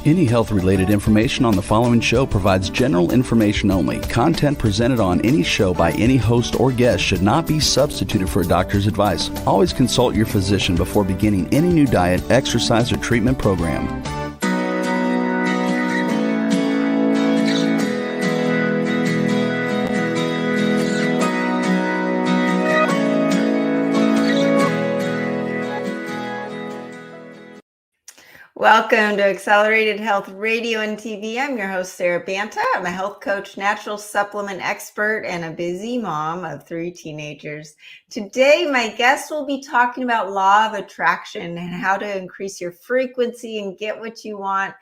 Any health-related information on the following show provides general information only. Content presented on any show by any host or guest should not be substituted for a doctor's advice. Always consult your physician before beginning any new diet, exercise, or treatment program. Welcome to Accelerated Health Radio and TV. I'm your host, Sara Banta. I'm a health coach, natural supplement expert, and a busy mom of 3 teenagers. Today, my guest will be talking about law of attraction and how to increase your frequency and get what you want.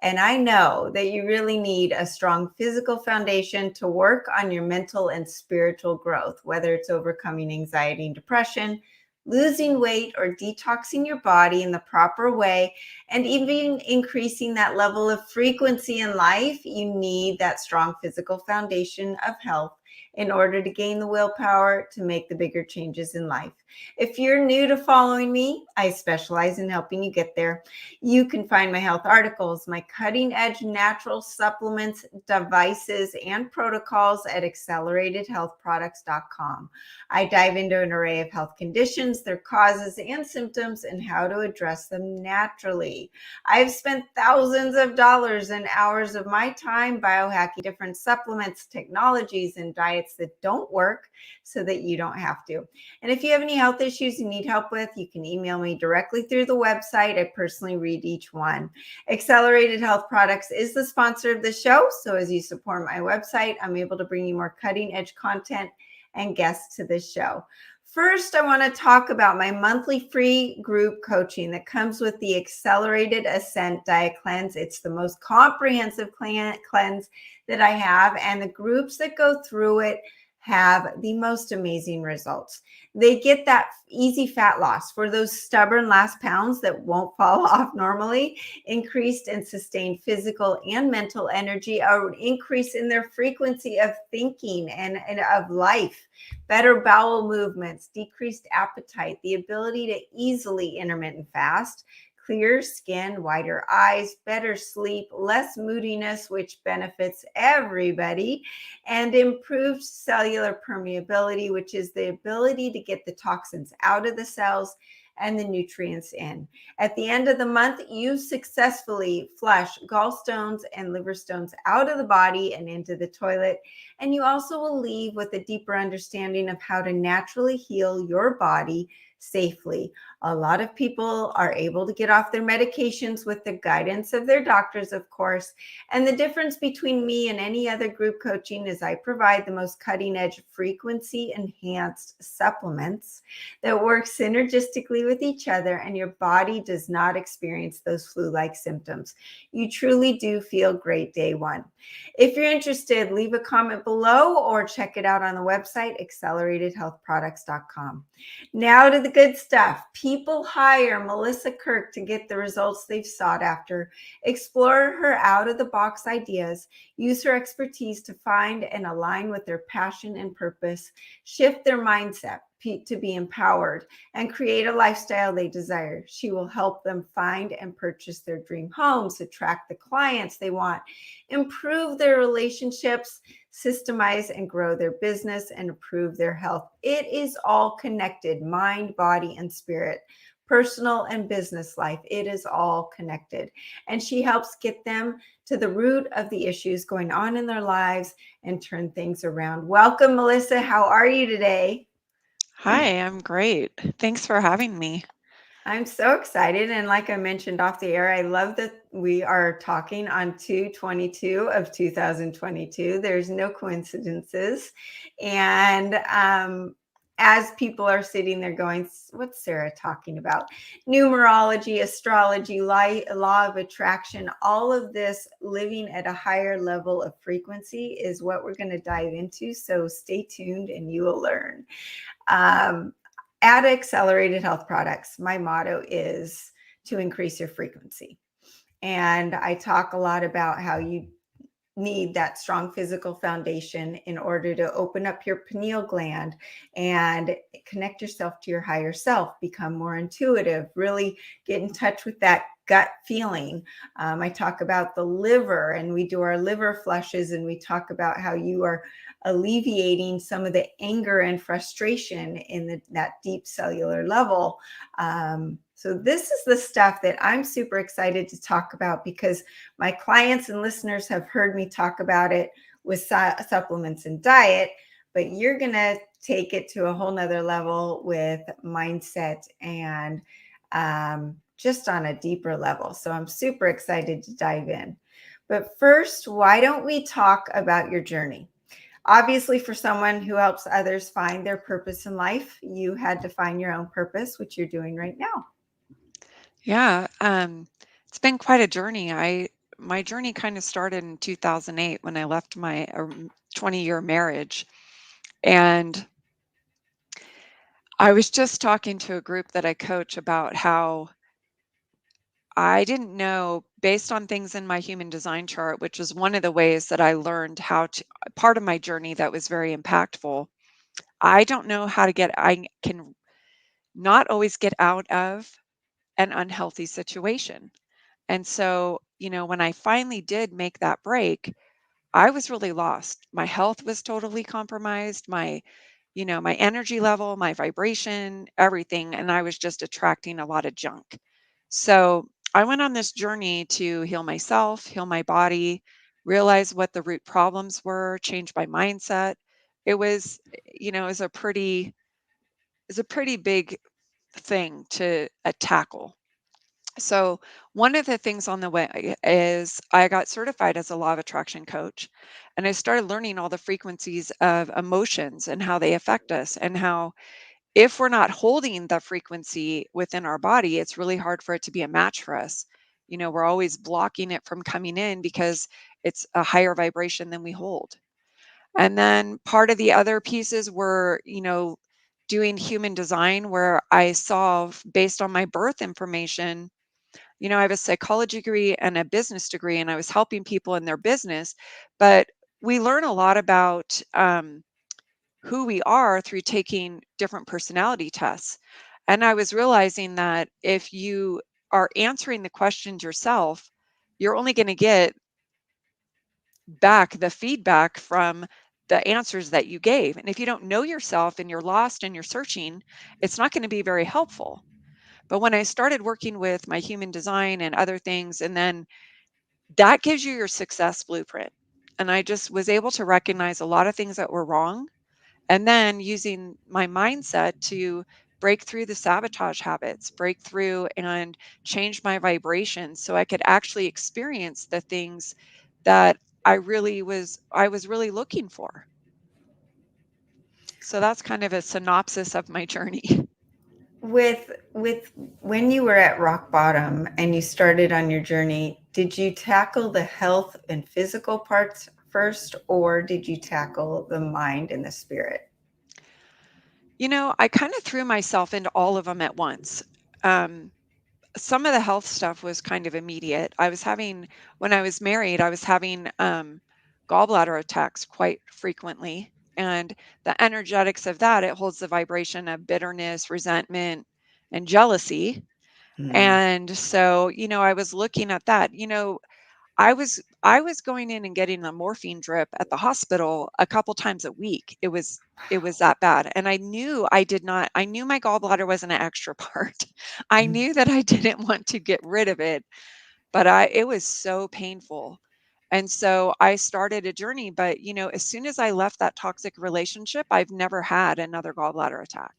And I know that you really need a strong physical foundation to work on your mental and spiritual growth, whether it's overcoming anxiety and depression, losing weight, or detoxing your body in the proper way, and even increasing that level of frequency in life. You need that strong physical foundation of health in order to gain the willpower to make the bigger changes in life. If you're new to following me, I specialize in helping you get there. You can find my health articles, my cutting edge natural supplements, devices, and protocols at acceleratedhealthproducts.com. I dive into an array of health conditions, their causes and symptoms, and how to address them naturally. I've spent thousands of dollars and hours of my time biohacking different supplements, technologies, and diets that don't work so that you don't have to. And if you have any health issues you need help with, you can email me directly through the website. I personally read each one. Accelerated Health Products is the sponsor of the show. So as you support my website, I'm able to bring you more cutting edge content and guests to this show. First, I want to talk about my monthly free group coaching that comes with the Accelerated Ascent Diet Cleanse. It's the most comprehensive cleanse that I have, and the groups that go through it have the most amazing results. They get that easy fat loss for those stubborn last pounds that won't fall off normally, increased and sustained physical and mental energy, an increase in their frequency of thinking and of life, better bowel movements, decreased appetite, the ability to easily intermittent fast, clear skin, whiter eyes, better sleep, less moodiness, which benefits everybody, and improved cellular permeability, which is the ability to get the toxins out of the cells and the nutrients in. At the end of the month, you successfully flush gallstones and liver stones out of the body and into the toilet. And you also will leave with a deeper understanding of how to naturally heal your body safely. A lot of people are able to get off their medications with the guidance of their doctors, of course. And the difference between me and any other group coaching is I provide the most cutting edge frequency enhanced supplements that work synergistically with each other, and your body does not experience those flu-like symptoms. You truly do feel great day one. If you're interested, leave a comment below or check it out on the website, acceleratedhealthproducts.com. Now to the good stuff. People hire Melissa Kirk to get the results they've sought after. Explore her out-of-the-box ideas. Use her expertise to find and align with their passion and purpose. Shift their mindset to be empowered and create a lifestyle they desire. She will help them find and purchase their dream homes, attract the clients they want, improve their relationships, systemize and grow their business, and improve their health. It is all connected: mind, body, and spirit, personal and business life. It is all connected. And she helps get them to the root of the issues going on in their lives and turn things around. Welcome, Melissa. How are you today? Hi, I'm great. Thanks for having me. I'm so excited. And like I mentioned off the air, I love that we are talking on 2/22 of 2022. There's no coincidences. And as people are sitting there going, what's Sara talking about? Numerology, astrology, law of attraction, all of this living at a higher level of frequency is what we're going to dive into. So stay tuned and you will learn. At Accelerated Health Products, my motto is to increase your frequency. And I talk a lot about how you need that strong physical foundation in order to open up your pineal gland and connect yourself to your higher self, become more intuitive, really get in touch with that gut feeling. I talk about the liver, and we do our liver flushes, and we talk about how you are alleviating some of the anger and frustration in that deep cellular level. So this is the stuff that I'm super excited to talk about, because my clients and listeners have heard me talk about it with supplements and diet, but you're going to take it to a whole nother level with mindset and just on a deeper level. So I'm super excited to dive in. But first, why don't we talk about your journey? Obviously, for someone who helps others find their purpose in life, you had to find your own purpose, which you're doing right now. Yeah, it's been quite a journey. My journey kind of started in 2008 when I left my 20-year marriage. And I was just talking to a group that I coach about how I didn't know, based on things in my human design chart, which is one of the ways that I learned how to, part of my journey that was very impactful. I don't know how to I can not always get out of an unhealthy situation. And so, when I finally did make that break, I was really lost. My health was totally compromised, my energy level, my vibration, everything, and I was just attracting a lot of junk. So, I went on this journey to heal myself, heal my body, realize what the root problems were, change my mindset. It was, it was a pretty big thing to tackle. So, one of the things on the way is I got certified as a law of attraction coach, and I started learning all the frequencies of emotions and how they affect us, and how if we're not holding the frequency within our body, it's really hard for it to be a match for us. We're always blocking it from coming in because it's a higher vibration than we hold. And then part of the other pieces were, doing human design, where I saw, based on my birth information, I have a psychology degree and a business degree, and I was helping people in their business. But we learn a lot about who we are through taking different personality tests. And I was realizing that if you are answering the questions yourself, you're only going to get back the feedback from the answers that you gave. And if you don't know yourself and you're lost and you're searching, it's not going to be very helpful. But when I started working with my human design and other things, and then that gives you your success blueprint. And I just was able to recognize a lot of things that were wrong. And then using my mindset to break through the sabotage habits, break through and change my vibrations so I could actually experience the things that I was really looking for. So that's kind of a synopsis of my journey. With when you were at rock bottom and you started on your journey, did you tackle the health and physical parts first, or did you tackle the mind and the spirit? I kind of threw myself into all of them at once. Um, some of the health stuff was kind of immediate. When I was married, I was having gallbladder attacks quite frequently. And the energetics of that, it holds the vibration of bitterness, resentment, and jealousy. Hmm. And so, I was looking at that. I was going in and getting a morphine drip at the hospital a couple times a week. It was that bad. And I knew my gallbladder was an extra part. I knew that I didn't want to get rid of it, but it was so painful. And so I started a journey, but as soon as I left that toxic relationship, I've never had another gallbladder attack.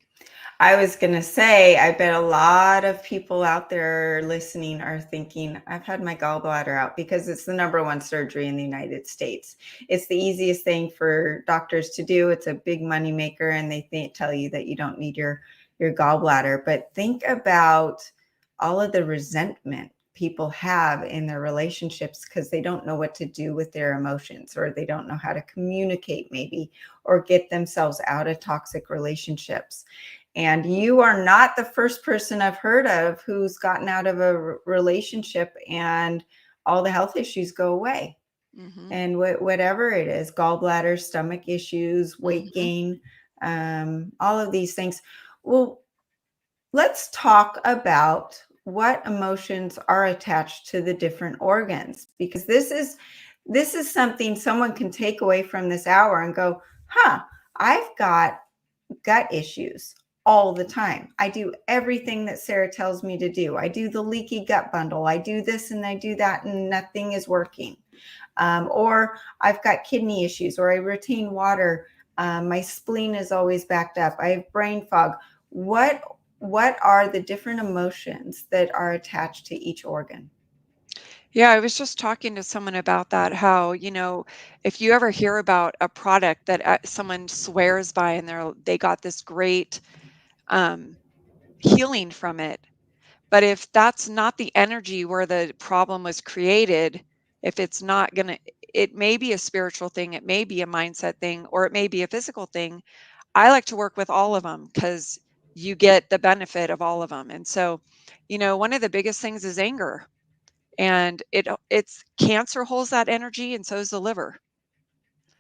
I was going to say, I bet a lot of people out there listening are thinking, I've had my gallbladder out, because it's the number one surgery in the United States. It's the easiest thing for doctors to do. It's a big money maker, and they tell you that you don't need your gallbladder. But think about all of the resentment people have in their relationships because they don't know what to do with their emotions, or they don't know how to communicate maybe, or get themselves out of toxic relationships. And you are not the first person I've heard of who's gotten out of a relationship and all the health issues go away. Hmm. And whatever it is, gallbladder, stomach issues, weight Hmm. gain, all of these things. Well, let's talk about what emotions are attached to the different organs, because this is something someone can take away from this hour and go, huh, I've got gut issues all the time. I do everything that Sara tells me to do. I do the leaky gut bundle. I do this and I do that, and nothing is working. Or I've got kidney issues, or I retain water. My spleen is always backed up. I have brain fog. What are the different emotions that are attached to each organ? Yeah, I was just talking to someone about that, how, if you ever hear about a product that someone swears by and they got this great um, healing from it, but if that's not the energy where the problem was created, if it's not going to, it may be a spiritual thing, it may be a mindset thing, or it may be a physical thing. I like to work with all of them because you get the benefit of all of them. And so, one of the biggest things is anger, and it's cancer holds that energy, and so is the liver.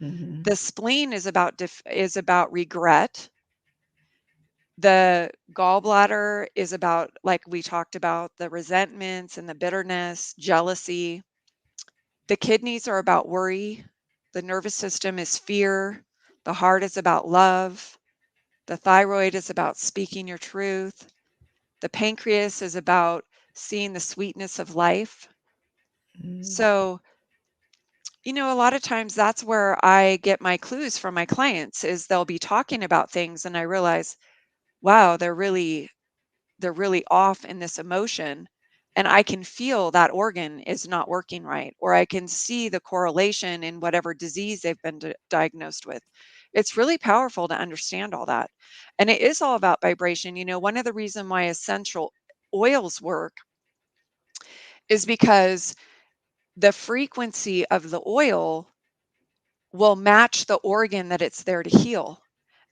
Mhm. The spleen is about regret. The gallbladder is about, like we talked about, the resentments and the bitterness, jealousy. The kidneys are about worry. The nervous system is fear. The heart is about love. The thyroid is about speaking your truth. The pancreas is about seeing the sweetness of life. Mm. So, a lot of times that's where I get my clues from my clients, is they'll be talking about things and I realize, wow, they're really off in this emotion, and I can feel that organ is not working right, or I can see the correlation in whatever disease they've been diagnosed with. It's really powerful to understand all that. And it is all about vibration. One of the reason why essential oils work is because the frequency of the oil will match the organ that it's there to heal.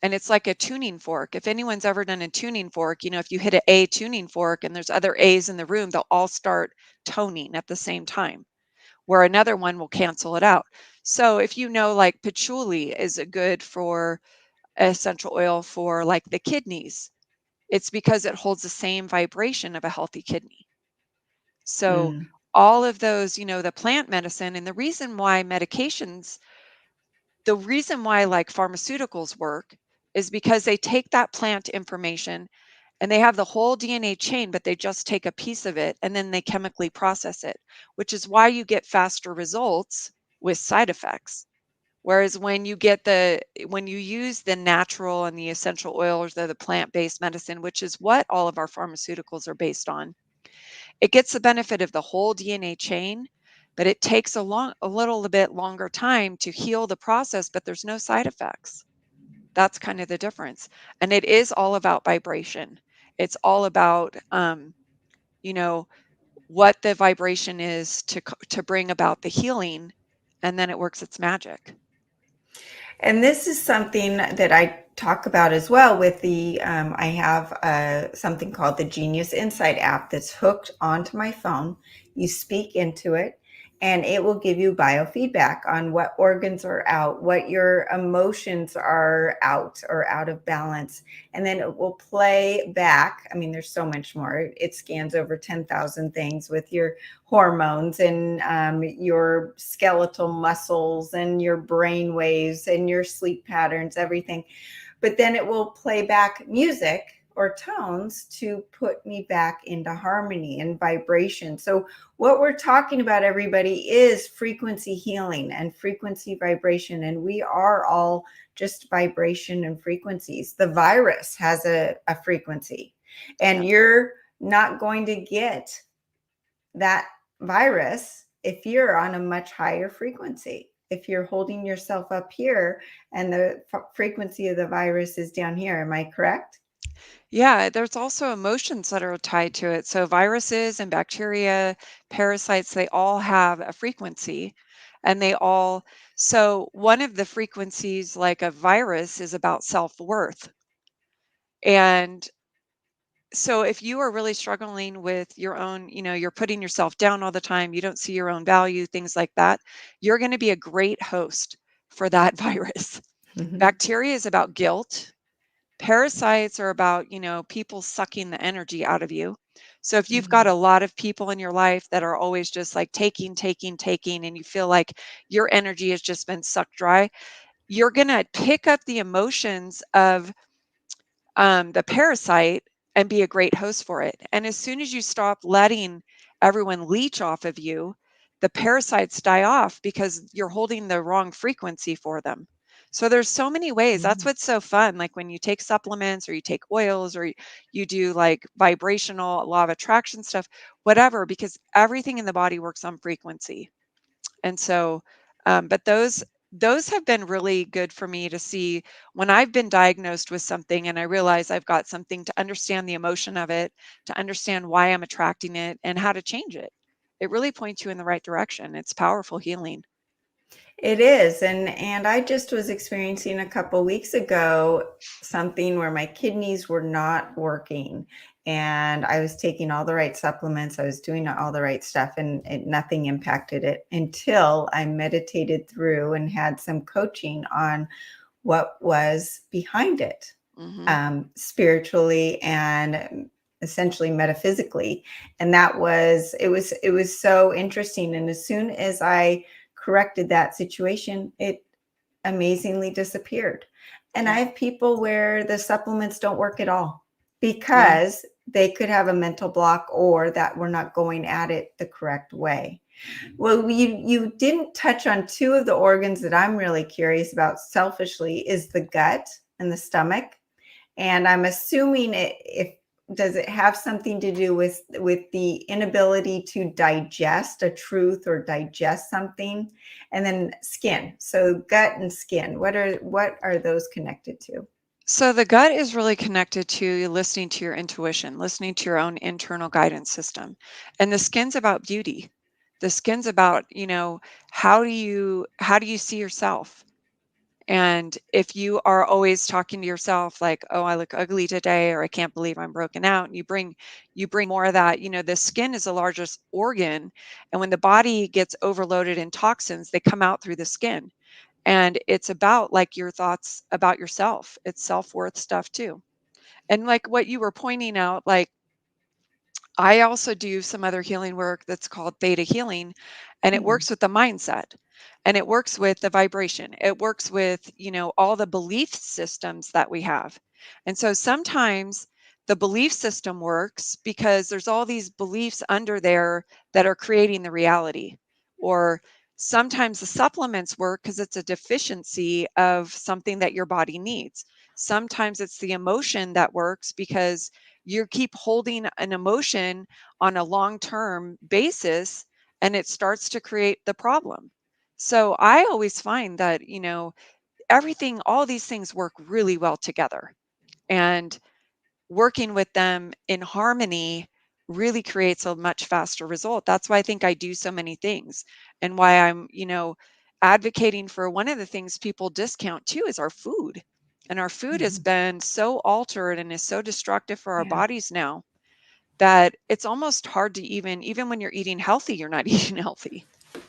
And it's like a tuning fork. If anyone's ever done a tuning fork, if you hit an A tuning fork and there's other A's in the room, they'll all start toning at the same time, where another one will cancel it out. So if like patchouli is a good for essential oil for like the kidneys, it's because it holds the same vibration of a healthy kidney. So Mm. all of those, the plant medicine, and the reason why like pharmaceuticals work is because they take that plant information and they have the whole DNA chain, but they just take a piece of it and then they chemically process it, which is why you get faster results with side effects. Whereas when you use the natural and the essential oils or the plant-based medicine, which is what all of our pharmaceuticals are based on, it gets the benefit of the whole DNA chain, but it takes a little bit longer time to heal the process, but there's no side effects. That's kind of the difference. And it is all about vibration. It's all about you know, what the vibration is to bring about the healing, and then it works its magic. And this is something that I talk about as well with I have something called the Genius Insight app that's hooked onto my phone. You speak into it, and it will give you biofeedback on what organs are out, what your emotions are out or out of balance. And then it will play back. I mean, there's so much more. It scans over 10,000 things with your hormones and your skeletal muscles and your brain waves and your sleep patterns, everything. But then it will play back music or tones to put me back into harmony and vibration. So what we're talking about, everybody, is frequency healing and frequency vibration. And we are all just vibration and frequencies. The virus has a frequency, and Yep. you're not going to get that virus if you're on a much higher frequency. If you're holding yourself up here and the frequency of the virus is down here, am I correct? Yeah, there's also emotions that are tied to it. So viruses and bacteria, parasites, they all have a frequency, and so one of the frequencies like a virus is about self-worth. And so if you are really struggling with your own, you're putting yourself down all the time, you don't see your own value, things like that, you're going to be a great host for that virus. Mhm. Bacteria is about guilt. Parasites are about, people sucking the energy out of you. So if you've got a lot of people in your life that are always just like taking, taking, taking, and you feel like your energy has just been sucked dry, you're going to pick up the emotions of the parasite and be a great host for it. And as soon as you stop letting everyone leech off of you, the parasites die off because you're holding the wrong frequency for them. So there's so many ways. That's Mhm. what's so fun. Like when you take supplements or you take oils or you do like vibrational law of attraction stuff, whatever, because everything in the body works on frequency. And so, but those have been really good for me to see when I've been diagnosed with something and I realize I've got something, to understand the emotion of it, to understand why I'm attracting it and how to change it. It really points you in the right direction. It's powerful healing. It is, and I just was experiencing a couple weeks ago something where my kidneys were not working, and I was taking all the right supplements, I was doing all the right stuff, and nothing impacted it until I meditated through and had some coaching on what was behind it, Hmm. spiritually and essentially metaphysically. And it was so interesting. And as soon as I corrected that situation, it amazingly disappeared. And I Yeah. have people where the supplements don't work at all Yeah. because they could have a mental block or that we're not going at it the correct way. Well, you didn't touch on two of the organs that I'm really curious about selfishly is the gut and the stomach. And I'm assuming if does it have something to do with the inability to digest a truth or digest something? And then skin. So gut and skin. What are those connected to? So the gut is really connected to listening to your intuition, listening to your own internal guidance system. And the skin's about beauty. The skin's about, how do you see yourself? And if you are always talking to yourself like, "Oh, I look ugly today," or "I can't believe I'm broken out," and you bring more of that, the skin is the largest organ, and when the body gets overloaded in toxins, they come out through the skin. And it's about like your thoughts about yourself. It's self-worth stuff too. And like what you were pointing out, like I also do some other healing work that's called Theta Healing, and it Mhm. works with the mindset and it works with the vibration. It works with, all the belief systems that we have. And so sometimes the belief system works because there's all these beliefs under there that are creating the reality. Or sometimes the supplements work because it's a deficiency of something that your body needs. Sometimes it's the emotion that works because you keep holding an emotion on a long-term basis and it starts to create the problem. So I always find that, everything, all these things work really well together. And working with them in harmony really creates a much faster result. That's why I think I do so many things and why I'm, advocating for one of the things people discount too is our food. And our food has Mhm. been so altered and is so destructive for our Yeah. bodies now that it's almost hard to even when you're eating healthy, you're not eating healthy.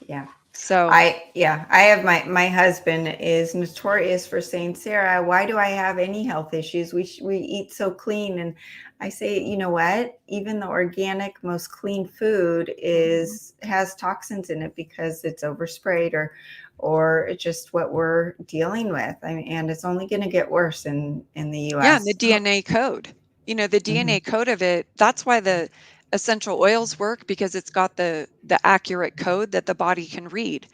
Yeah. So, I have my husband is notorious for saying, Sarah, why do I have any health issues? We eat so clean. And I say, you know what? Even the organic, most clean food mhm. has toxins in it because it's oversprayed or it's just what we're dealing with. I mean, and it's only going to get worse in the Yeah, and the US. So, DNA code. The mhm. DNA code of it, that's why the essential oils work because it's got the accurate code that the body can read.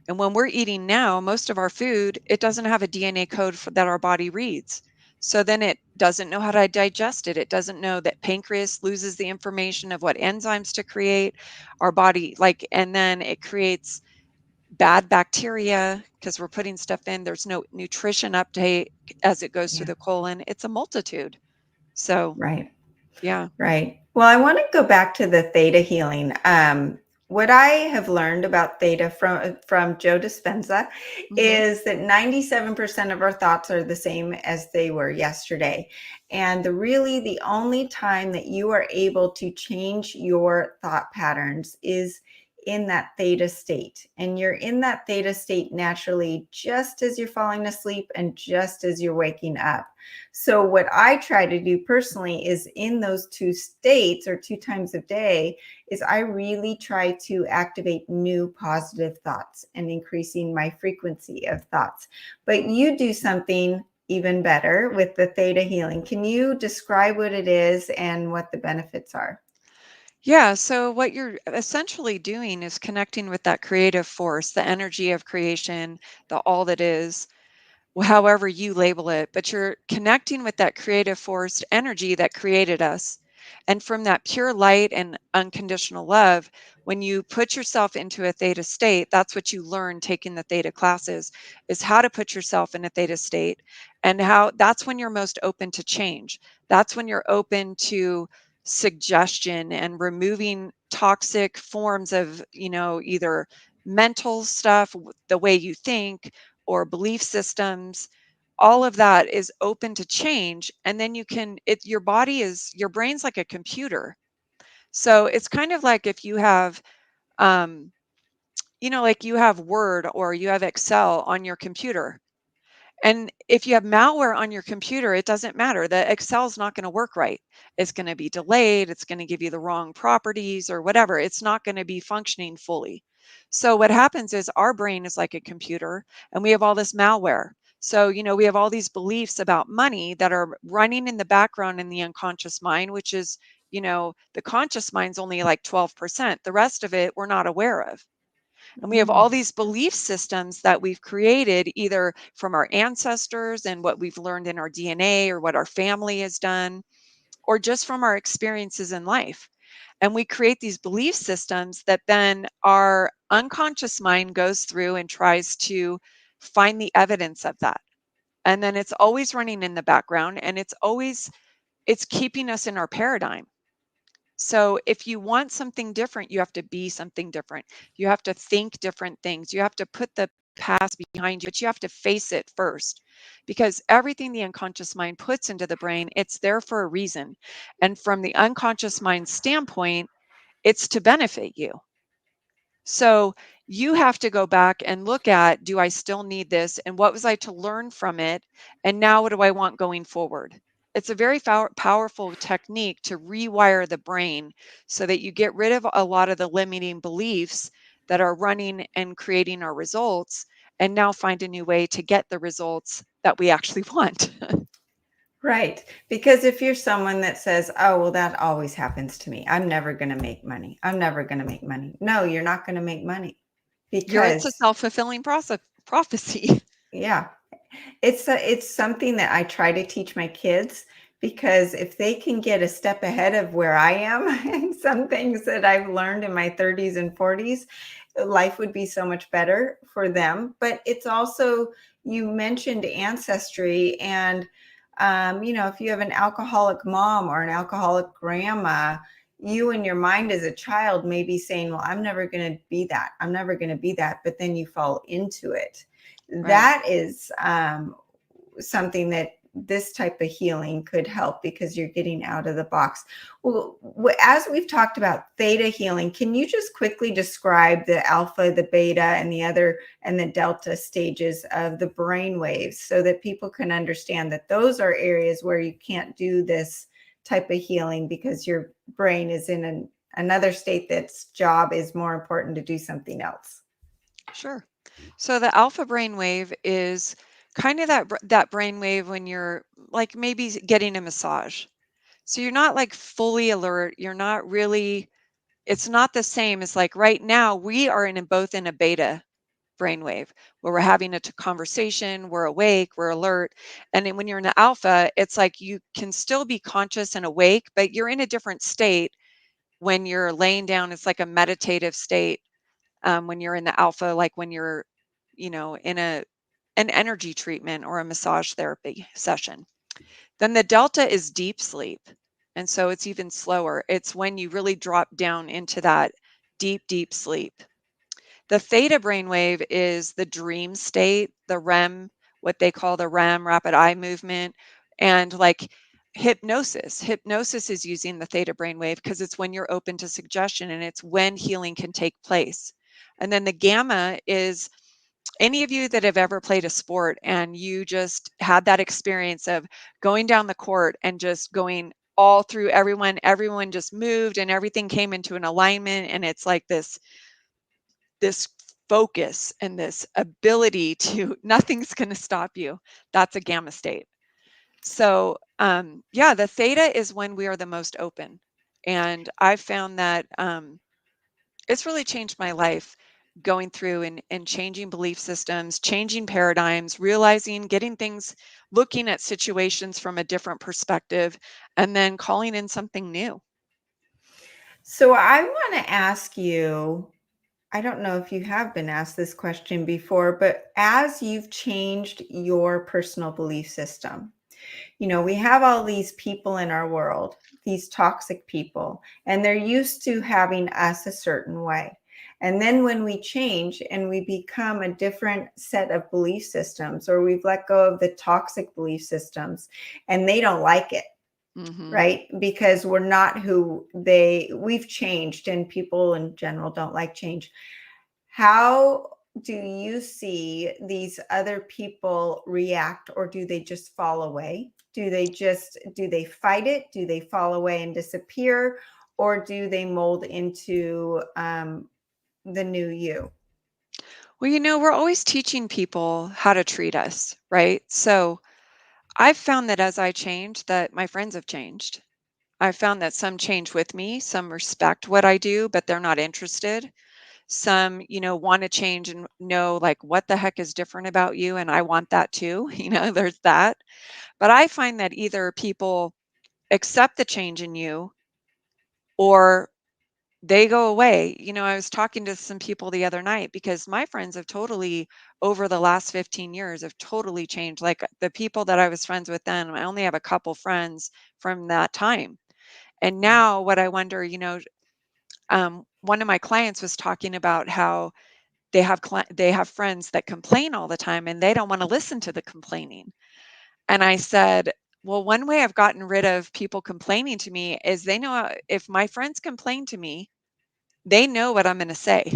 And when we're eating now, most of our food, it doesn't have a DNA code that our body reads. So then it doesn't know how to digest it. It doesn't know that pancreas loses the information of what enzymes to create. Our body, like, and then it creates bad bacteria because we're putting stuff in. There's no nutrition uptake as it goes through Yeah, the colon. It's a multitude. So, right. yeah. Right. Well, I want to go back to the theta healing. What I have learned about theta from Joe Dispenza Hmm. is that 97% of our thoughts are the same as they were yesterday. And the only time that you are able to change your thought patterns is in that theta state. And you're in that theta state naturally just as you're falling asleep and just as you're waking up. So what I try to do personally is in those two states or 2 times a day is I really try to activate new positive thoughts and increasing my frequency of thoughts. But you do something even better with the theta healing. Can you describe what it is and what the benefits are? Yeah, so what you're essentially doing is connecting with that creative force, the energy of creation, the all that is, however you label it, but you're connecting with that creative force energy that created us. And from that pure light and unconditional love, when you put yourself into a theta state, that's what you learn taking the theta classes, is how to put yourself in a theta state, and how that's when you're most open to change. That's when you're open to suggestion and removing toxic forms of, either mental stuff, the way you think, or belief systems. All of that is open to change, and then your brain's like a computer. So it's kind of like if you have um like you have Word or you have Excel on your computer, and if you have malware on your computer, it doesn't matter. The Excel's not going to work right. It's going to be delayed. It's going to give you the wrong properties or whatever. It's not going to be functioning fully. So what happens is our brain is like a computer, and we have all this malware. So, we have all these beliefs about money that are running in the background in the unconscious mind, which is, the conscious mind's only like 12%. The rest of it we're not aware of. And we have all Mm. these belief systems that we've created either from our ancestors and what we've learned in our DNA or what our family has done, or just from our experiences in life. And we create these belief systems that then our unconscious mind goes through and tries to find the evidence of that. And then it's always running in the background, and it's keeping us in our paradigm. So if you want something different, you have to be something different. You have to think different things. You have to put the past behind you, but you have to face it first, because everything the unconscious mind puts into the brain, it's there for a reason. And from the unconscious mind standpoint, it's to benefit you. So you have to go back and look at, do I still need this? And what was I to learn from it? And now what do I want going forward? It's a very powerful technique to rewire the brain so that you get rid of a lot of the limiting beliefs that are running and creating our results, and now find a new way to get the results that we actually want. Right. Because if you're someone that says, oh, well, that always happens to me, I'm never going to make money. I'm never going to make money. No, you're not going to make money It's a because, self-fulfilling prophecy. yeah, it's something that I try to teach my kids because if they can get a step ahead of where I am and some things that I've learned in my 30s and 40s, life would be so much better for them. But it's also, you mentioned ancestry, and if you have an alcoholic mom or an alcoholic grandma, you in your mind as a child may be saying, well, I'm never going to be that. I'm never going to be that. But then you fall into it. Right. That is something that this type of healing could help because you're getting out of the box. Well, as we've talked about theta healing, can you just quickly describe the alpha, the beta, and the other and the delta stages of the brain waves so that people can understand that those are areas where you can't do this type of healing because your brain is in another state that's job is more important to do something else? Sure. So the alpha brainwave is kind of that brainwave when you're like maybe getting a massage. So you're not like fully alert. You're not really. It's not the same as like right now we are both in a beta brainwave where we're having a conversation. We're awake. We're alert. And then when you're in the alpha, it's like you can still be conscious and awake, but you're in a different state when you're laying down. It's like a meditative state when you're in the alpha, like when you're, in an energy treatment or a massage therapy session. Then the delta is deep sleep. And so it's even slower. It's when you really drop down into that deep, deep sleep. The theta brainwave is the dream state, the REM, what they call the REM, rapid eye movement. And like hypnosis. Hypnosis is using the theta brainwave because it's when you're open to suggestion and it's when healing can take place. And then the gamma is any of you that have ever played a sport and you just had that experience of going down the court and just going all through everyone just moved and everything came into an alignment, and it's like this focus and this ability to nothing's going to stop you. That's a gamma state. So yeah, the theta is when we are the most open, and I've found that it's really changed my life, going through and changing belief systems, changing paradigms, realizing, getting things, looking at situations from a different perspective, and then calling in something new. So I want to ask you, I don't know if you have been asked this question before, but as you've changed your personal belief system, we have all these people in our world, these toxic people, and they're used to having us a certain way. And then when we change and we become a different set of belief systems, or we've let go of the toxic belief systems and they don't like it, right? Because we're not who we've changed, and people in general don't like change. How do you see these other people react, or do they just fall away? Do they fight it? Do they fall away and disappear? Or do they mold into the new you? Well, we're always teaching people how to treat us, right? So I've found that as I change, that my friends have changed. I've found that some change with me, some respect what I do, but they're not interested. Some, want to change and know, like, what the heck is different about you? And I want that too. There's that. But I find that either people accept the change in you or they go away. I was talking to some people the other night because my friends have totally, over the last 15 years, have totally changed. Like the people that I was friends with then, I only have a couple friends from that time. And now what I wonder, one of my clients was talking about how they have friends that complain all the time and they don't want to listen to the complaining. And I said, well, one way I've gotten rid of people complaining to me is they know if my friends complain to me, they know what I'm going to say.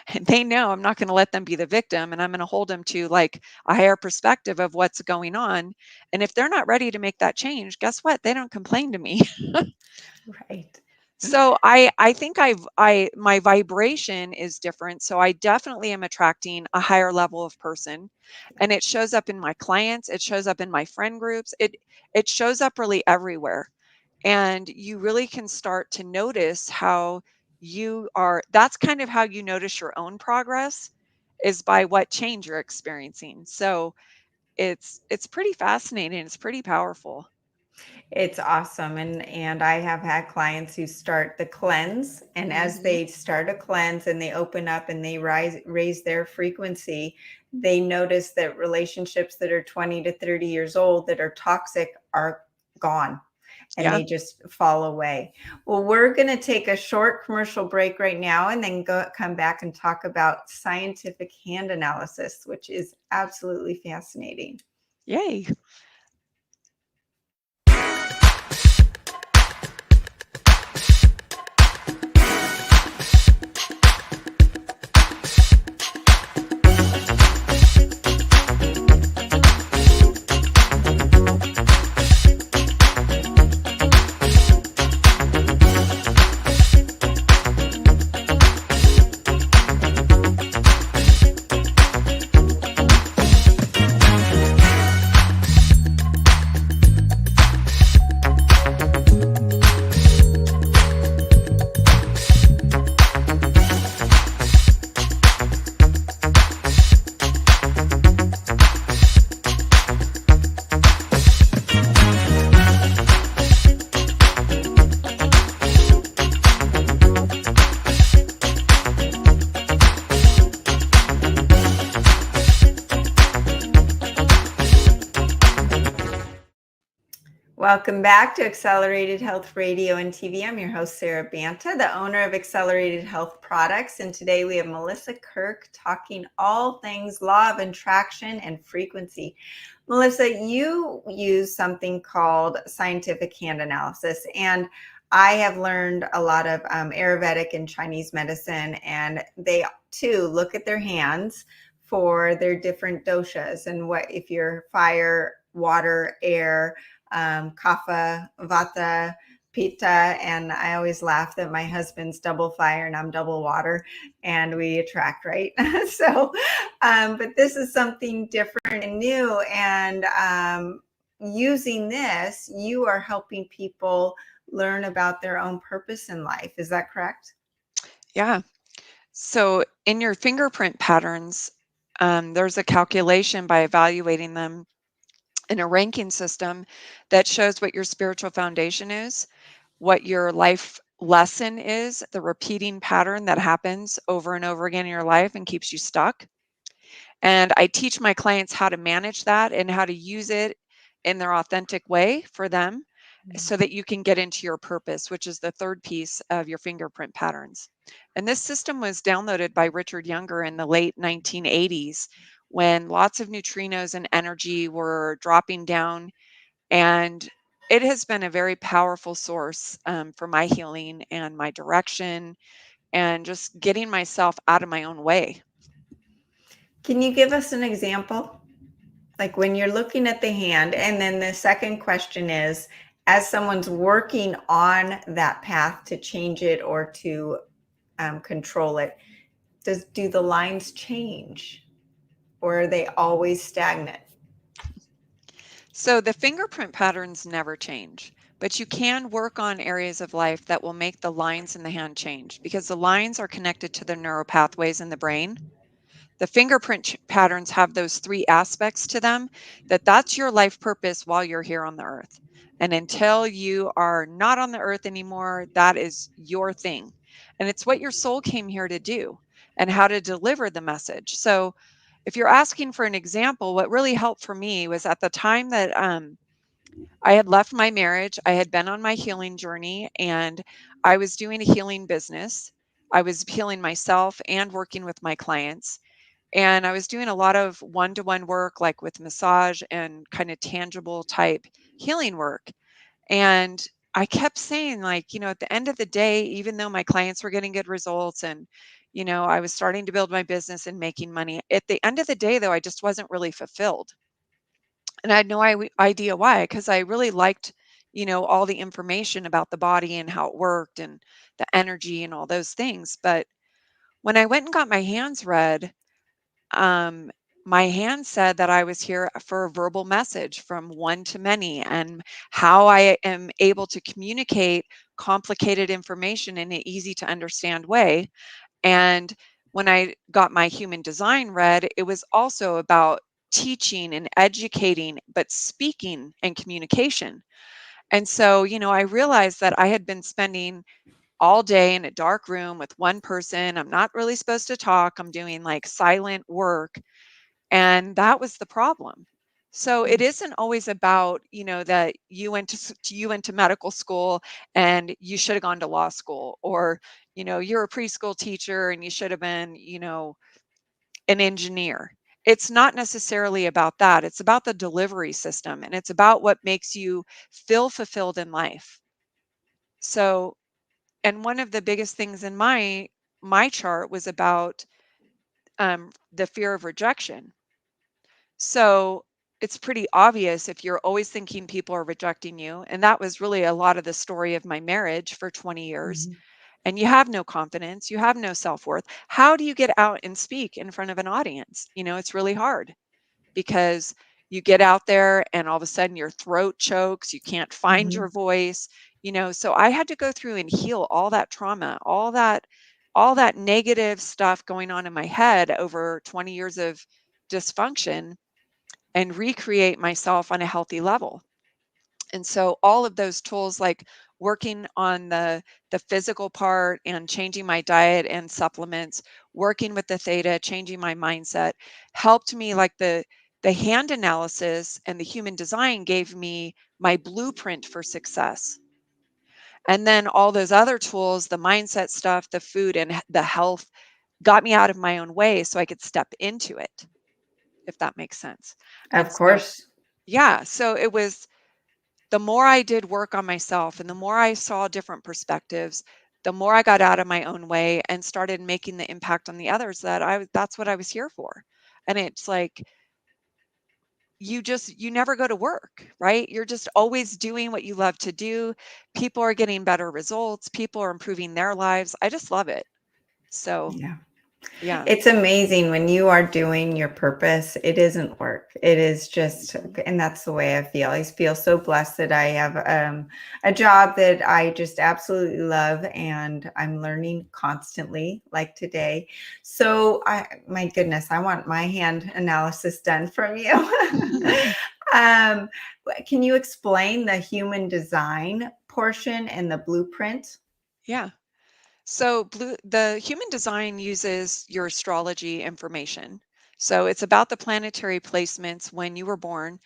And they know I'm not going to let them be the victim, and I'm going to hold them to like a higher perspective of what's going on. And if they're not ready to make that change, guess what? They don't complain to me. Right. So I think my vibration is different. So I definitely am attracting a higher level of person, and it shows up in my clients. It shows up in my friend groups. It shows up really everywhere. And you really can start to notice how you are. That's kind of how you notice your own progress, is by what change you're experiencing. So it's pretty fascinating. It's pretty powerful. It's awesome. And I have had clients who start the cleanse, and as Hmm. they start a cleanse and they open up and they raise their frequency, they notice that relationships that are 20 to 30 years old that are toxic are gone, and Yeah. they just fall away. Well, we're going to take a short commercial break right now and then come back and talk about scientific hand analysis, which is absolutely fascinating. Yay. Welcome back to Accelerated Health Radio and TV. I'm your host, Sara Banta, the owner of Accelerated Health Products. And today we have Melissa Kirk talking all things law of attraction and frequency. Melissa, you use something called scientific hand analysis. And I have learned a lot of Ayurvedic and Chinese medicine, and they too look at their hands for their different doshas and what if you're fire, water, air, kapha, vata, pitta, and I always laugh that my husband's double fire and I'm double water, and we attract, right? So, but this is something different and new, and using this, you are helping people learn about their own purpose in life. Is that correct? Yeah. So in your fingerprint patterns, there's a calculation by evaluating them in a ranking system that shows what your spiritual foundation is, what your life lesson is, the repeating pattern that happens over and over again in your life and keeps you stuck. And I teach my clients how to manage that and how to use it in their authentic way for them so that you can get into your purpose, which is the third piece of your fingerprint patterns. And this system was downloaded by Richard Younger in the late 1980s when lots of neutrinos and energy were dropping down. And it has been a very powerful source for my healing and my direction and just getting myself out of my own way. Can you give us an example? Like when you're looking at the hand, and then the second question is, as someone's working on that path to change it or to control it, do the lines change, or are they always stagnant? So the fingerprint patterns never change, but you can work on areas of life that will make the lines in the hand change because the lines are connected to the neural pathways in the brain. The fingerprint patterns have those three aspects to them that's your life purpose while you're here on the earth. And until you are not on the earth anymore, that is your thing. And it's what your soul came here to do and how to deliver the message. So if you're asking for an example, what really helped for me was at the time that I had left my marriage, I had been on my healing journey, and I was doing a healing business. I was healing myself and working with my clients. And I was doing a lot of one to one work, like with massage and kind of tangible type healing work. And I kept saying, like, at the end of the day, even though my clients were getting good results and, I was starting to build my business and making money, at the end of the day, though, I just wasn't really fulfilled. And I had no idea why, because I really liked, all the information about the body and how it worked and the energy and all those things. But when I went and got my hands read, um, my hand said that I was here for a verbal message from one to many and how I am able to communicate complicated information in an easy to understand way. And when I got my human design read, it was also about teaching and educating, but speaking and communication. And so, I realized that I had been spending all day in a dark room with one person. I'm not really supposed to talk. I'm doing like silent work, and that was the problem. So it isn't always about, that you went to medical school and you should have gone to law school, or, you're a preschool teacher and you should have been, an engineer. It's not necessarily about that. It's about the delivery system and it's about what makes you feel fulfilled in life. So, and one of the biggest things in my chart was about the fear of rejection. So it's pretty obvious if you're always thinking people are rejecting you. And that was really a lot of the story of my marriage for 20 years. Mhm. And you have no confidence, you have no self worth. How do you get out and speak in front of an audience? It's really hard because you get out there and all of a sudden your throat chokes, you can't find Mhm. your voice. So I had to go through and heal all that trauma, all that negative stuff going on in my head over 20 years of dysfunction and recreate myself on a healthy level. And so all of those tools, like working on the physical part and changing my diet and supplements, working with the theta, changing my mindset, helped me, like the The hand analysis and the human design gave me my blueprint for success. And then all those other tools, the mindset stuff, the food and the health, got me out of my own way so I could step into it, if that makes sense. And Of so, course. yeah, so it was the more I did work on myself and the more I saw different perspectives, the more I got out of my own way and started making the impact on the others that's what I was here for. And it's like you never go to work, right? You're just always doing what you love to do. People are getting better results, people are improving their lives. I just love it. So, Yeah. yeah. It's amazing when you are doing your purpose. It isn't work. It is just, Mhm. and that's the way I feel. I feel so blessed that I have a job that I just absolutely love, and I'm learning constantly, like today. So, my goodness, I want my hand analysis done from you. um, can you explain the human design portion and the blueprint? Yeah. So the human design uses your astrology information. So it's about the planetary placements when you were born.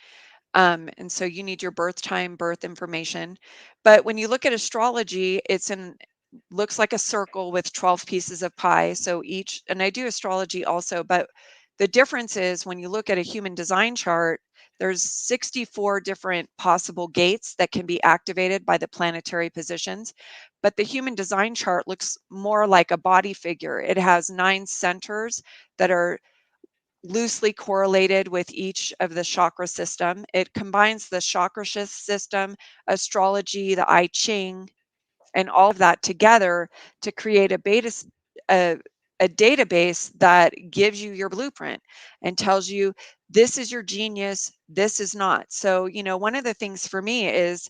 And so you need your birth time, birth information. But when you look at astrology, looks like a circle with 12 pieces of pie. So each, and I do astrology also, but the difference is when you look at a human design chart, there's 64 different possible gates that can be activated by the planetary positions. But the human design chart looks more like a body figure. It has 9 centers that are loosely correlated with each of the chakra system. It combines the chakra system, astrology, the I Ching, and all of that together to create a, a database that gives you your blueprint and tells you this is your genius, this is not. So, one of the things for me is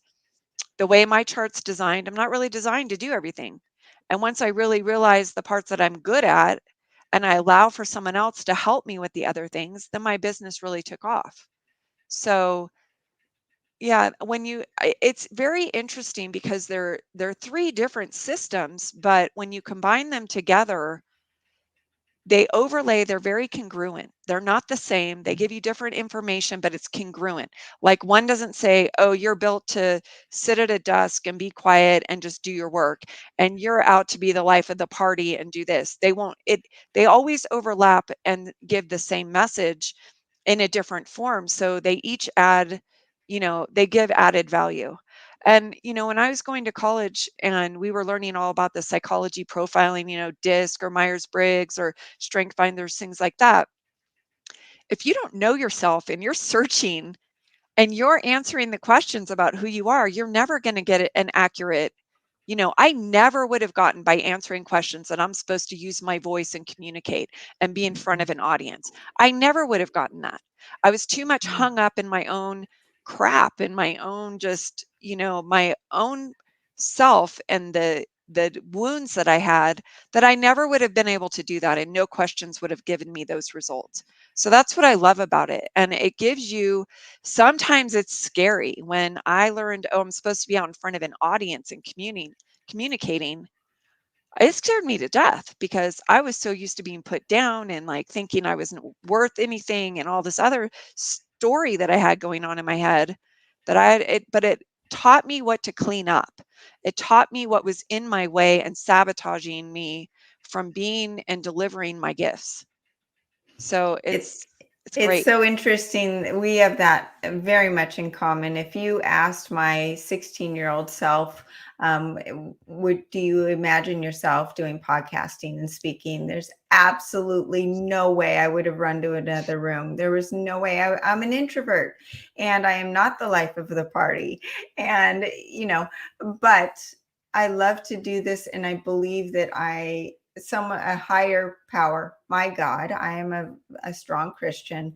the way my chart's designed, I'm not really designed to do everything. And once I really realize the parts that I'm good at and I allow for someone else to help me with the other things, then my business really took off. So, yeah, it's very interesting because they're three different systems, but when you combine them together, they overlay, they're very congruent. They're not the same. They give you different information, but it's congruent. Like one doesn't say, oh, you're built to sit at a desk and be quiet and just do your work, and you're out to be the life of the party and do this. They won't, they always overlap and give the same message in a different form. So they each add, they give added value. And, when I was going to college and we were learning all about the psychology profiling, DISC or Myers Briggs or strength finders, things like that. If you don't know yourself and you're searching and you're answering the questions about who you are, you're never going to get an accurate. I never would have gotten by answering questions that I'm supposed to use my voice and communicate and be in front of an audience. I never would have gotten that. I was too much hung up in my own crap and my own just, my own self and the wounds that I had, that I never would have been able to do that, and no questions would have given me those results. So that's what I love about it. And it gives you, sometimes it's scary. When I learned, oh, I'm supposed to be out in front of an audience and communicating, it scared me to death because I was so used to being put down and like thinking I wasn't worth anything and all this other story that I had going on in my head, that but it taught me what to clean up. It taught me what was in my way and sabotaging me from being and delivering my gifts. So It it's It's great. so interesting. We have that very much in common. If you asked my 16-year-old self, do you imagine yourself doing podcasting and speaking? There's absolutely no way I would have run to another room. There was no way. I'm an introvert and I am not the life of the party. And, but I love to do this. And I believe that a higher power, my God, I am a strong Christian,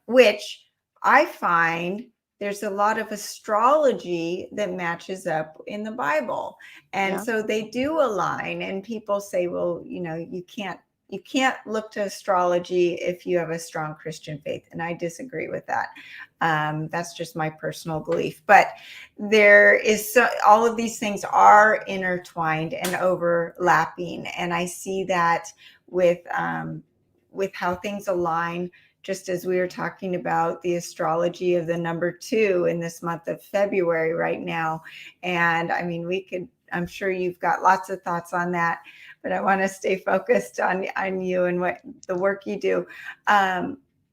which I find there's a lot of astrology that matches up in the Bible. And Yeah. so they do align, and people say, well, you can't look to astrology if you have a strong Christian faith. And I disagree with that. That's just my personal belief. But all of these things are intertwined and overlapping. And I see that with how things align just as we were talking about the astrology of the number 2 in this month of February right now. And I mean, I'm sure you've got lots of thoughts on that, but I want to stay focused on you and what the work you do.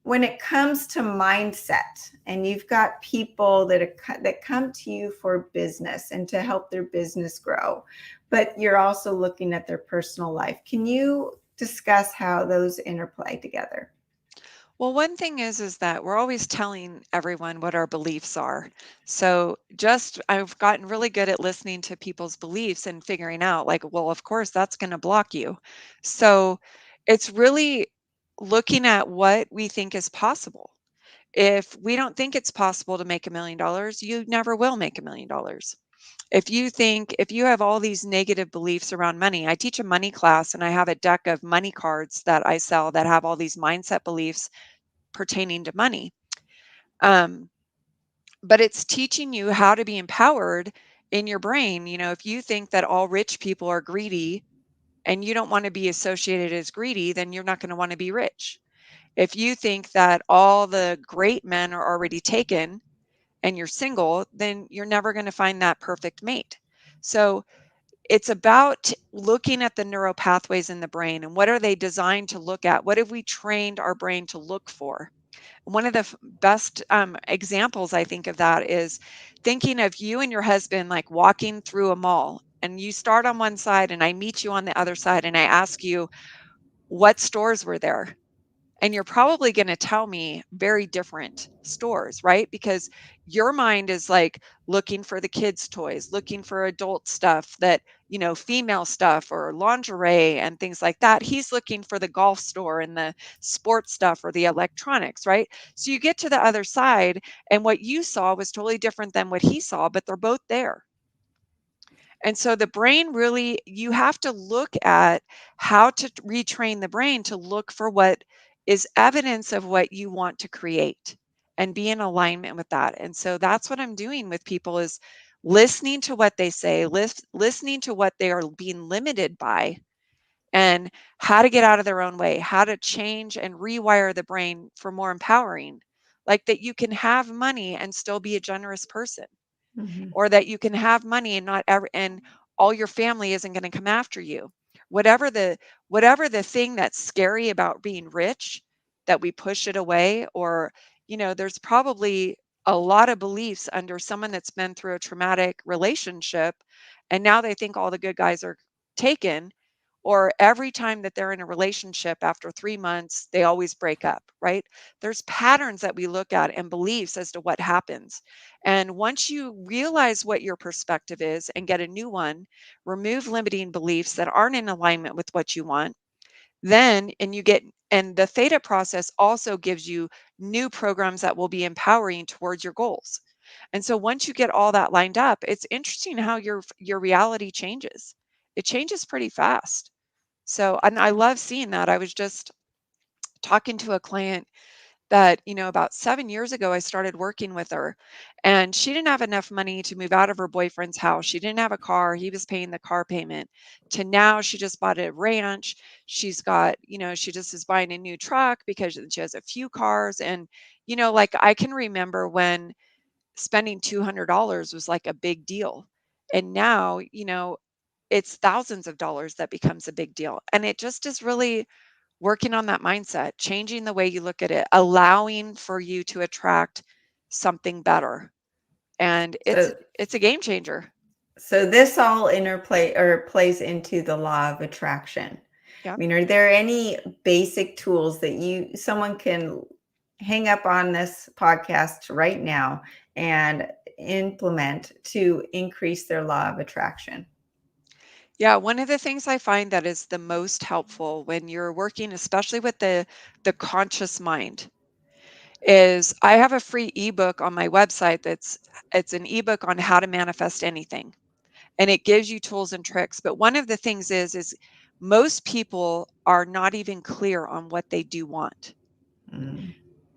When it comes to mindset, and you've got people that come to you for business and to help their business grow, but you're also looking at their personal life. Can you discuss how those interplay together? Well, one thing is that we're always telling everyone what our beliefs are. So just I've gotten really good at listening to people's beliefs and figuring out like, well, of course that's going to block you. So it's really looking at what we think is possible. If we don't think it's possible to make $1 million, you never will make $1 million. If you have all these negative beliefs around money, I teach a money class and I have a deck of money cards that I sell that have all these mindset beliefs pertaining to money. Um, but it's teaching you how to be empowered in your brain. If you think that all rich people are greedy and you don't want to be associated as greedy, then you're not going to want to be rich. If you think that all the great men are already taken and you're single, then you're never going to find that perfect mate. So it's about looking at the neural pathways in the brain and what are they designed to look at? What have we trained our brain to look for? One of the best examples I think of that is thinking of you and your husband like walking through a mall, and you start on one side and I meet you on the other side and I ask you what stores were there, and you're probably going to tell me very different stores, right? Because your mind is like looking for the kids' toys, looking for adult stuff that, female stuff or lingerie and things like that. He's looking for the golf store and the sports stuff or the electronics, right? So you get to the other side, and what you saw was totally different than what he saw, but they're both there. And so the brain really, you have to look at how to retrain the brain to look for what is evidence of what you want to create and be in alignment with that. And so that's what I'm doing with people is listening to what they say, listening to what they are being limited by, and how to get out of their own way, how to change and rewire the brain for more empowering, like that you can have money and still be a generous person, Mhm. or that you can have money and not ever and all your family isn't going to come after you. Whatever the thing that's scary about being rich, that we push it away. Or there's probably a lot of beliefs under someone that's been through a traumatic relationship and now they think all the good guys are taken, or every time that they're in a relationship after 3 months they always break up, right? There's patterns that we look at and beliefs as to what happens. And once you realize what your perspective is and get a new one, remove limiting beliefs that aren't in alignment with what you want, then, and the theta process also gives you new programs that will be empowering towards your goals. And so once you get all that lined up, it's interesting how your reality changes. It changes pretty fast. So, and I love seeing that. I was just talking to a client that, about 7 years ago, I started working with her, and she didn't have enough money to move out of her boyfriend's house. She didn't have a car. He was paying the car payment. To now, she just bought a ranch. She's got, she just is buying a new truck because she has a few cars. And, like I can remember when spending $200 was like a big deal. And now, it's thousands of dollars that becomes a big deal. And it just is really working on that mindset, changing the way you look at it, allowing for you to attract something better. And it's So, it's a game changer. so this all interplay or plays into the law of attraction. I Yeah. mean, are there any basic tools that someone can hang up on this podcast right now and implement to increase their law of attraction? Yeah, one of the things I find that is the most helpful when you're working, especially with the conscious mind, is I have a free ebook on my website it's an ebook on how to manifest anything. And it gives you tools and tricks. But one of the things is most people are not even clear on what they do want. Mm.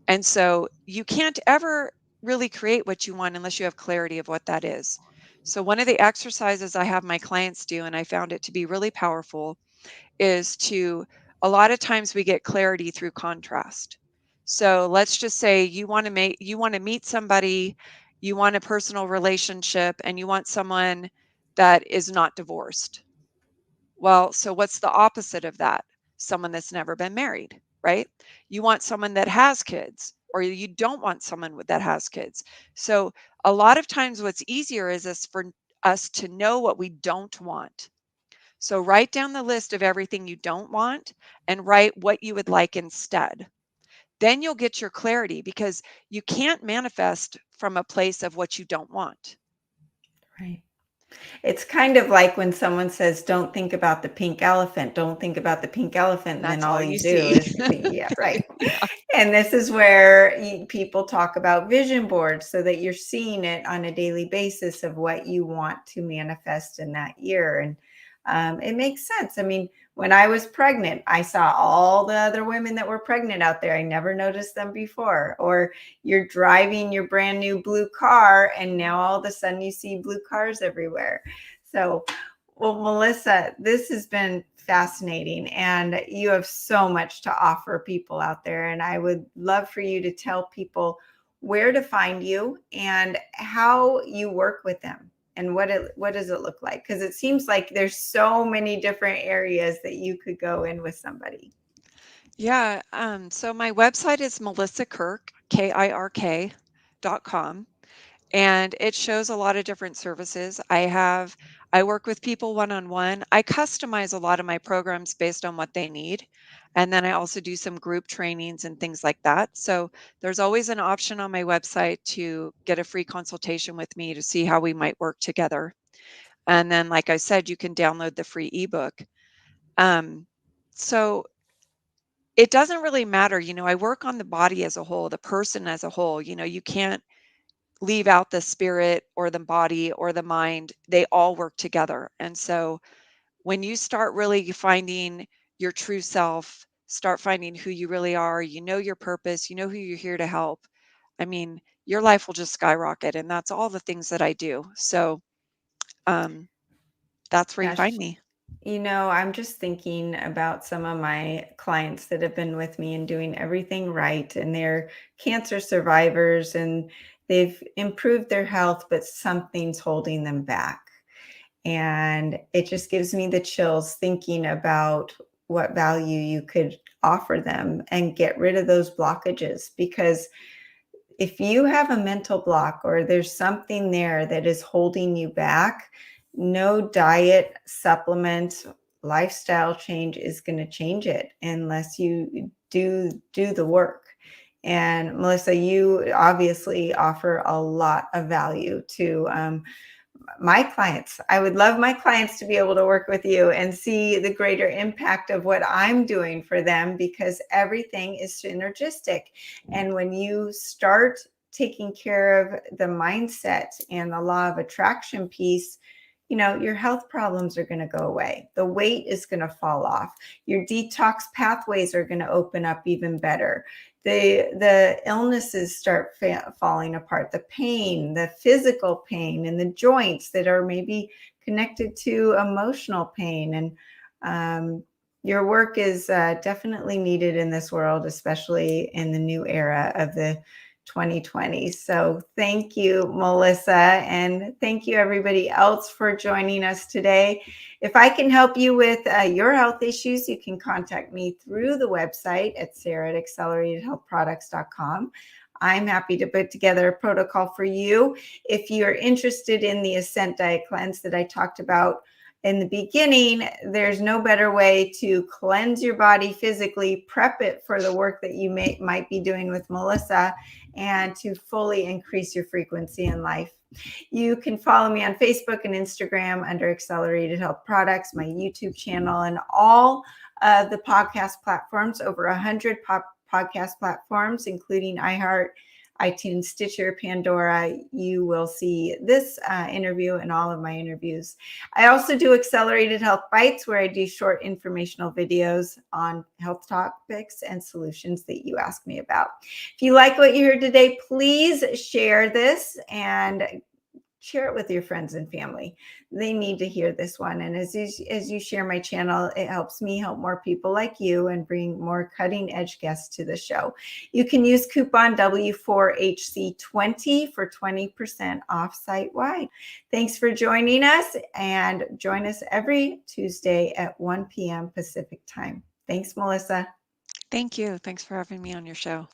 And so you can't ever really create what you want unless you have clarity of what that is. So one of the exercises I have my clients do, and I found it to be really powerful, is to a lot of times we get clarity through contrast. So let's just say you want to meet somebody, you want a personal relationship, and you want someone that is not divorced. Well, so what's the opposite of that? Someone that's never been married, right? You want someone that has kids, or you don't want someone that has kids. So a lot of times what's easier is for us to know what we don't want. So write down the list of everything you don't want and write what you would like instead. Then you'll get your clarity, because you can't manifest from a place of what you don't want. Right. It's kind of like when someone says, "Don't think about the pink elephant, don't think about the pink elephant," And and then that's all all you you do see. is think, yeah, right. And this is where people talk about vision boards, so that you're seeing it on a daily basis of what you want to manifest in that year. And it makes sense. I mean, when I was pregnant, I saw all the other women that were pregnant out there. I never noticed them before. Or you're driving your brand new blue car, and now all of a sudden you see blue cars everywhere. So, well, Melissa, this has been fascinating, and you have so much to offer people out there. And I would love for you to tell people where to find you and how you work with them, and what does it look like? Because it seems like there's so many different areas that you could go in with somebody. Yeah. So my website is Melissa Kirk, KIRK.com. And it shows a lot of different services. I work with people one-on-one. I customize a lot of my programs based on what they need. And then I also do some group trainings and things like that. So there's always an option on my website to get a free consultation with me to see how we might work together. And then, like I said, you can download the free ebook. Um, so it doesn't really matter. I work on the body as a whole, the person as a whole. You can't leave out the spirit or the body or the mind. They all work together. And so when you start really finding your true self, start finding who you really are, your purpose, who you're here to help. I mean, your life will just skyrocket. And that's all the things that I do. So um, that's where you find Gosh, me. I'm just thinking about some of my clients that have been with me and doing everything right, and they're cancer survivors, and they've improved their health, but something's holding them back. And it just gives me the chills thinking about what value you could offer them and get rid of those blockages. Because if you have a mental block, or there's something there that is holding you back, no diet, supplement, lifestyle change is going to change it unless you do the work. And Melissa, you obviously offer a lot of value to my clients. I would love my clients to be able to work with you and see the greater impact of what I'm doing for them, because everything is synergistic. And when you start taking care of the mindset and the law of attraction piece, your health problems are going to go away. The weight is going to fall off. Your detox pathways are going to open up even better. The illnesses start falling apart. The pain, the physical pain, and the joints that are maybe connected to emotional pain. And your work is definitely needed in this world, especially in the new era of the 2020. So thank you, Melissa, and thank you everybody else for joining us today. If I can help you with your health issues, you can contact me through the website at Sara at acceleratedhealthproducts.com. I'm happy to put together a protocol for you. If you're interested in the Ascent Diet Cleanse that I talked about in the beginning, there's no better way to cleanse your body physically, prep it for the work that you might be doing with Melissa, and to fully increase your frequency in life. You can follow me on Facebook and Instagram under Accelerated Health Products, my YouTube channel, and all of the podcast platforms, over 100 podcast platforms, including iHeart, iTunes, Stitcher, Pandora. You will see this interview and all of my interviews. I also do Accelerated Health Bites, where I do short informational videos on health topics and solutions that you ask me about. If you like what you heard today, please share this and share it with your friends and family. They need to hear this one. And as you share my channel, it helps me help more people like you and bring more cutting edge guests to the show. You can use coupon W4HC20 for 20% off site-wide. Thanks for joining us, and join us every Tuesday at 1 p.m. Pacific time. Thanks, Melissa. Thank you. Thanks for having me on your show.